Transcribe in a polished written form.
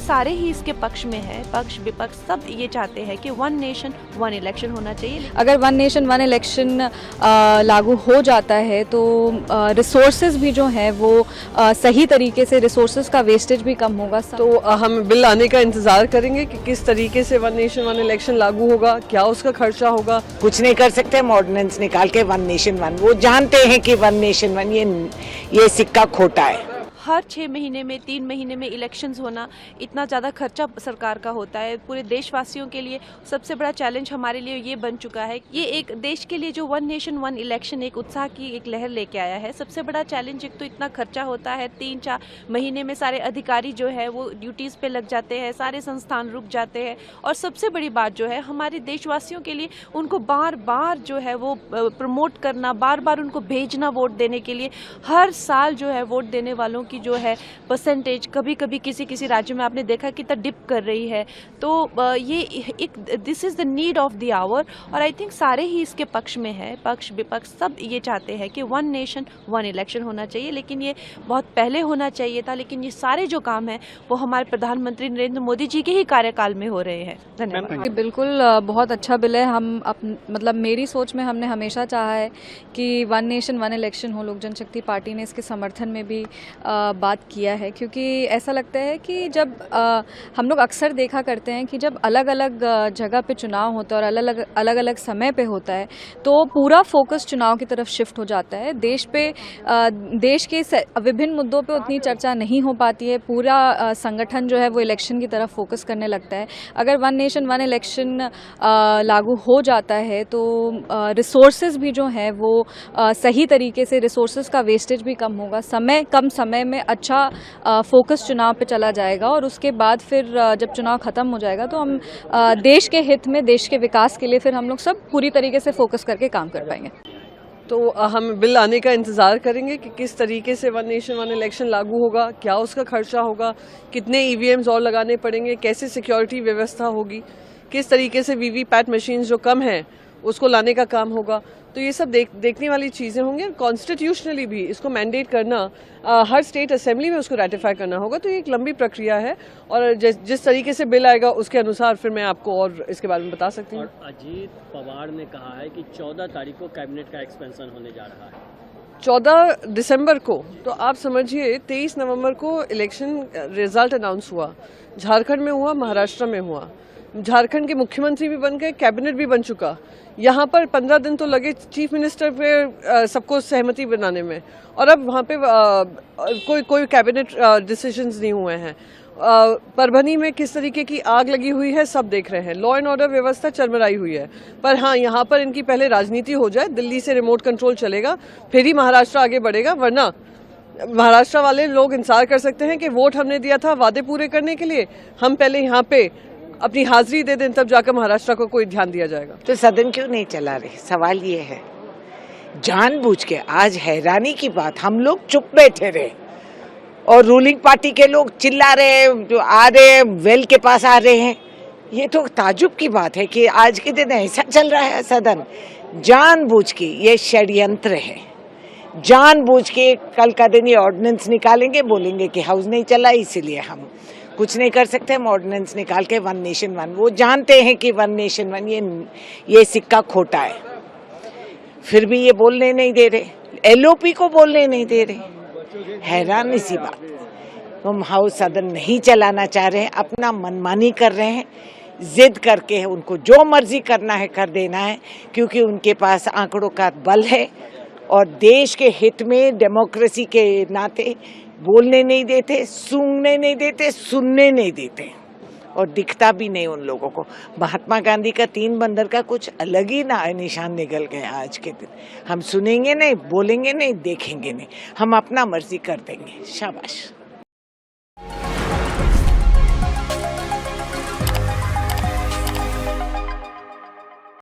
सारे ही इसके पक्ष में है, पक्ष विपक्ष सब ये चाहते हैं कि वन नेशन वन इलेक्शन होना चाहिए। अगर वन नेशन वन इलेक्शन लागू हो जाता है तो रिसोर्सेज भी जो हैं वो सही तरीके से, रिसोर्सेज का वेस्टेज भी कम होगा। तो हम बिल आने का इंतजार करेंगे कि किस तरीके से वन नेशन वन इलेक्शन लागू होगा, क्या उसका खर्चा होगा। कुछ नहीं कर सकते हम ऑर्डिनेंस निकाल के वन नेशन वन, वो जानते हैं कि वन नेशन वन ये सिक्का खोटा है। हर 6 महीने में 3 महीने में इलेक्शंस होना, इतना ज़्यादा खर्चा सरकार का होता है। पूरे देशवासियों के लिए सबसे बड़ा चैलेंज हमारे लिए ये बन चुका है। ये एक देश के लिए जो वन नेशन वन इलेक्शन एक उत्साह की एक लहर लेके आया है। सबसे बड़ा चैलेंज एक तो इतना खर्चा होता है, 3-4 महीने में सारे अधिकारी जो है वो ड्यूटीज़ पे लग जाते हैं, सारे संस्थान रुक जाते हैं। और सबसे बड़ी बात जो है हमारे देशवासियों के लिए, उनको बार बार जो है वो प्रमोट करना, बार बार उनको भेजना वोट देने के लिए। हर साल जो है वोट देने वालों की जो है परसेंटेज कभी कभी किसी राज्य में आपने देखा कि डिप कर रही है। तो ये एक this is the need of the hour. और आई थिंक सारे ही इसके पक्ष में है, पक्ष विपक्ष सब ये चाहते हैं कि वन नेशन वन इलेक्शन होना चाहिए। लेकिन ये बहुत पहले होना चाहिए था। लेकिन ये सारे जो काम है वो हमारे प्रधानमंत्री नरेंद्र मोदी जी के ही कार्यकाल में हो रहे हैं। धन्यवाद। बिल्कुल बहुत अच्छा बिल है। हम मतलब मेरी सोच में हमने हमेशा चाहा है कि वन नेशन वन इलेक्शन हो। लोक जनशक्ति पार्टी ने इसके समर्थन में भी बात किया है, क्योंकि ऐसा लगता है कि जब हम लोग अक्सर देखा करते हैं कि जब अलग अलग जगह पे चुनाव होता है और अलग अलग समय पे होता है तो पूरा फोकस चुनाव की तरफ शिफ्ट हो जाता है। देश के विभिन्न मुद्दों पे उतनी चर्चा नहीं हो पाती है। पूरा संगठन जो है वो इलेक्शन की तरफ फोकस करने लगता है। अगर वन नेशन वन इलेक्शन लागू हो जाता है तो रिसोर्सेज भी जो हैं वो सही तरीके से, रिसोर्सेज का वेस्टेज भी कम होगा। कम समय में अच्छा फोकस चुनाव पे चला जाएगा और उसके बाद फिर जब चुनाव ख़त्म हो जाएगा तो हम देश के हित में, देश के विकास के लिए फिर हम लोग सब पूरी तरीके से फोकस करके काम कर पाएंगे। तो हम बिल आने का इंतजार करेंगे कि किस तरीके से वन नेशन वन इलेक्शन लागू होगा, क्या उसका खर्चा होगा, कितने ईवीएम्स और लगाने पड़ेंगे, कैसे सिक्योरिटी व्यवस्था होगी, किस तरीके से वीवीपैट मशीन जो कम है उसको लाने का काम होगा। तो ये सब देखने वाली चीज़ें होंगी। कॉन्स्टिट्यूशनली भी इसको मैंडेट करना, हर स्टेट असेंबली में उसको रेटिफाई करना होगा। तो ये एक लंबी प्रक्रिया है और जिस तरीके से बिल आएगा उसके अनुसार फिर मैं आपको और इसके बारे में बता सकती हूँ। और अजीत पवार ने कहा है कि 14 तारीख को कैबिनेट का एक्सपेंशन होने जा रहा है। 14 दिसंबर को, तो आप समझिए 23 नवंबर को इलेक्शन रिजल्ट अनाउंस हुआ। झारखंड में हुआ, महाराष्ट्र में हुआ। झारखंड के मुख्यमंत्री भी बन गए, कैबिनेट भी बन चुका। यहाँ पर 15 दिन तो लगे चीफ मिनिस्टर पे सबको सहमति बनाने में, और अब वहाँ पे कोई कैबिनेट डिसीजंस नहीं हुए हैं। परभनी में किस तरीके की आग लगी हुई है सब देख रहे हैं। लॉ एंड ऑर्डर व्यवस्था चरमराई हुई है। पर हाँ, यहाँ पर इनकी पहले राजनीति हो जाए, दिल्ली से रिमोट कंट्रोल चलेगा, फिर ही महाराष्ट्र आगे बढ़ेगा। वरना महाराष्ट्र वाले लोग इंतजार कर सकते हैं कि वोट हमने दिया था वादे पूरे करने के लिए, हम पहले यहाँ पे अपनी हाजिरी दे दें, तब जाकर महाराष्ट्र को कोई ध्यान दिया जाएगा। तो सदन क्यों नहीं चला रहे? सवाल ये है। जानबूझ के, आज हैरानी की बात, हम लोग चुप बैठे रहे और रूलिंग पार्टी के लोग चिल्ला रहे, जो आ रहे वेल के पास आ रहे हैं। ये तो ताजुब की बात है कि आज के दिन ऐसा चल रहा है सदन। जानबूझ के ये षड्यंत्र है। जानबूझ के कल का दिन ये ऑर्डिनेंस निकालेंगे, बोलेंगे कि हाउस नहीं चला, इसीलिए हम कुछ नहीं कर सकते। हम ऑर्डिनेंस निकाल के वन नेशन वन, वो जानते हैं कि वन नेशन वन ये सिक्का खोटा है, फिर भी ये बोलने नहीं दे रहे, एलओपी को बोलने नहीं दे रहे। हैरान सी बात। हम हाउस सदन नहीं चलाना चाह रहे हैं, अपना मनमानी कर रहे हैं, जिद करके उनको जो मर्जी करना है कर देना है, क्योंकि उनके पास आंकड़ों का बल है और देश के हित में, डेमोक्रेसी के नाते बोलने नहीं देते, सूंघने नहीं देते, सुनने नहीं देते, और दिखता भी नहीं उन लोगों को। महात्मा गांधी का 3 बंदर का कुछ अलग ही निशान निकल गया आज के दिन। हम सुनेंगे नहीं, बोलेंगे नहीं, देखेंगे नहीं, हम अपना मर्जी कर देंगे। शाबाश।